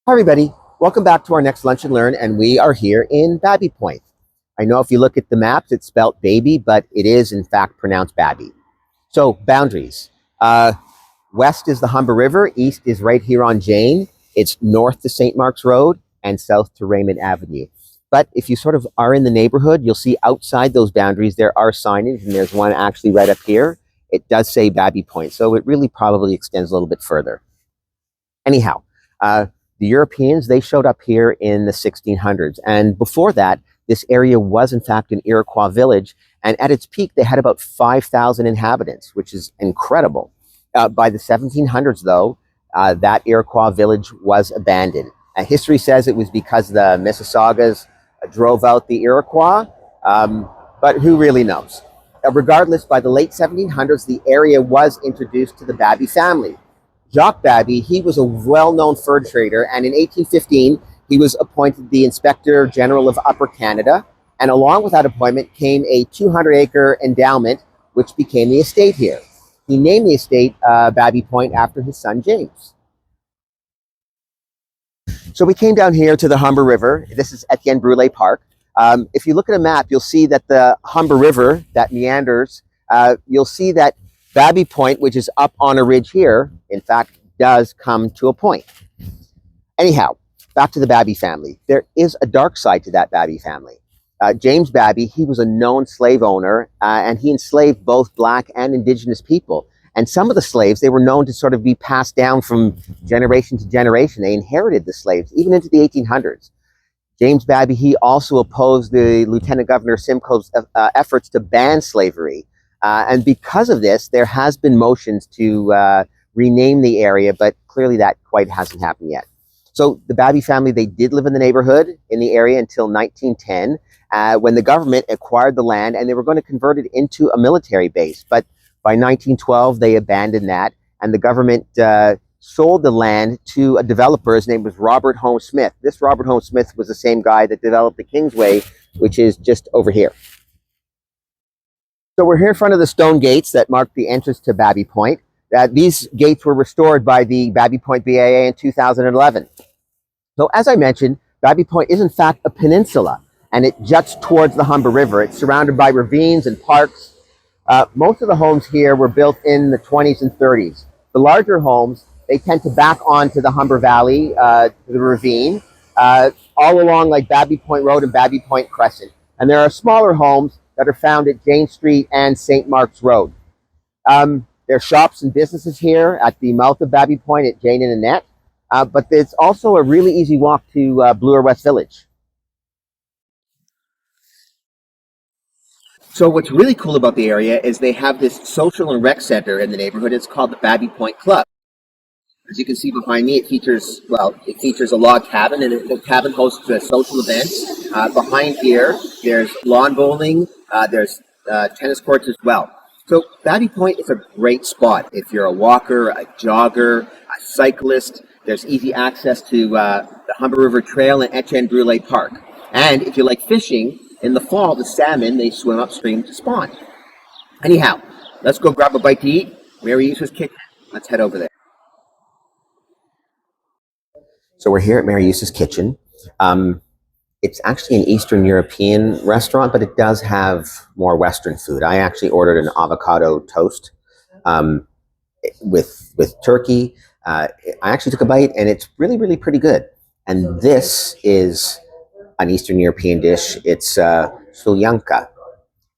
Hi, everybody. Welcome back to our next Lunch and Learn, and we are here in Babby Point. I know if you look at the maps, it's spelt baby, but it is in fact pronounced Babby. So, boundaries. West is the Humber River, east is right here on Jane. It's north to St. Mark's Road and south to Raymond Avenue. But if you sort of are in the neighborhood, you'll see outside those boundaries there are signage, and there's one actually right up here. It does say Babby Point, so it really probably extends a little bit further. Anyhow, the Europeans, they showed up here in the 1600s. And before that, this area was in fact an Iroquois village. And at its peak, they had about 5,000 inhabitants, which is incredible. By the 1700s, though, that Iroquois village was abandoned. History says it was because the Mississaugas drove out the Iroquois, but who really knows? Regardless, by the late 1700s, the area was introduced to the Babby family. Jacques Babby, he was a well-known fur trader, and in 1815, he was appointed the Inspector General of Upper Canada, and along with that appointment came a 200-acre endowment, which became the estate here. He named the estate Babby Point after his son, James. So we came down here to the Humber River. This is Etienne Brule Park. If you look at a map, you'll see that the Humber River, that meanders, you'll see that Babby Point, which is up on a ridge here, in fact, does come to a point. Anyhow, back to the Babby family. There is a dark side to that Babby family. James Babby, he was a known slave owner, and he enslaved both Black and Indigenous people. And some of the slaves, they were known to sort of be passed down from generation to generation. They inherited the slaves, even into the 1800s. James Babby, he also opposed the Lieutenant Governor Simcoe's efforts to ban slavery. And because of this, there has been motions to rename the area, but clearly that quite hasn't happened yet. So the Babby family, they did live in the neighborhood, in the area until 1910, when the government acquired the land and they were going to convert it into a military base. But by 1912, they abandoned that, and the government sold the land to a developer. His name was Robert Holmes Smith. This Robert Holmes Smith was the same guy that developed the Kingsway, which is just over here. So we're here in front of the stone gates that mark the entrance to Babby Point. These gates were restored by the Babby Point BIA in 2011. So as I mentioned, Babby Point is in fact a peninsula, and it juts towards the Humber River. It's surrounded by ravines and parks. Most of the homes here were built in the 20s and 30s. The larger homes, they tend to back onto the Humber Valley, the ravine, all along like Babby Point Road and Babby Point Crescent. And there are smaller homes that are found at Jane Street and St. Mark's Road. There are shops and businesses here at the mouth of Babby Point at Jane and Annette, but it's also a really easy walk to Bloor West Village. So what's really cool about the area is they have this social and rec center in the neighborhood. It's called the Babby Point Club. As you can see behind me, it features a log cabin, and the cabin hosts social events. Behind here, there's lawn bowling, there's tennis courts as well. So Babby Point is a great spot if you're a walker, a jogger, a cyclist. There's easy access to the Humber River Trail and Etienne Brule Park. And if you like fishing, in the fall, the salmon, they swim upstream to spawn. Anyhow, let's go grab a bite to eat. Mary Eustace Kitchen. Let's head over there. So we're here at Mary Eustace Kitchen. It's actually an Eastern European restaurant, but it does have more Western food. I actually ordered an avocado toast with turkey. I actually took a bite, and it's really, really pretty good. And this is an Eastern European dish. It's soljanka,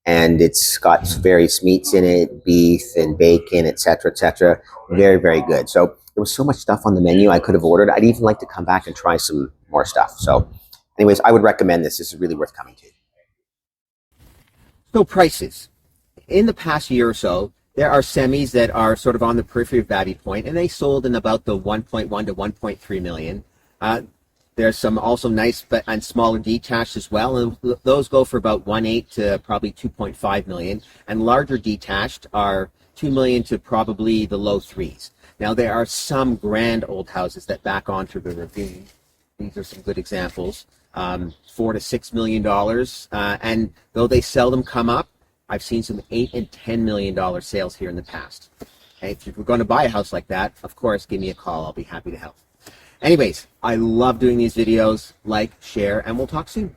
and it's got various meats in it, beef and bacon, etc., etc. Very, very good. So there was so much stuff on the menu I could have ordered. I'd even like to come back and try some more stuff. So anyways, I would recommend this. This is really worth coming to. So prices. In the past year or so, there are semis that are sort of on the periphery of Babby Point, and they sold in about the 1.1 to 1.3 million. There's some also nice and smaller detached as well, and those go for about 1.8 to probably 2.5 million. And larger detached are 2 million to probably the low threes. Now there are some grand old houses that back onto the ravine. These are some good examples. $4 to $6 million, and though they seldom come up, I've seen some $8 and $10 million sales here in the past. Okay, if you're going to buy a house like that, of course, give me a call. I'll be happy to help. Anyways, I love doing these videos. Like, share, and we'll talk soon.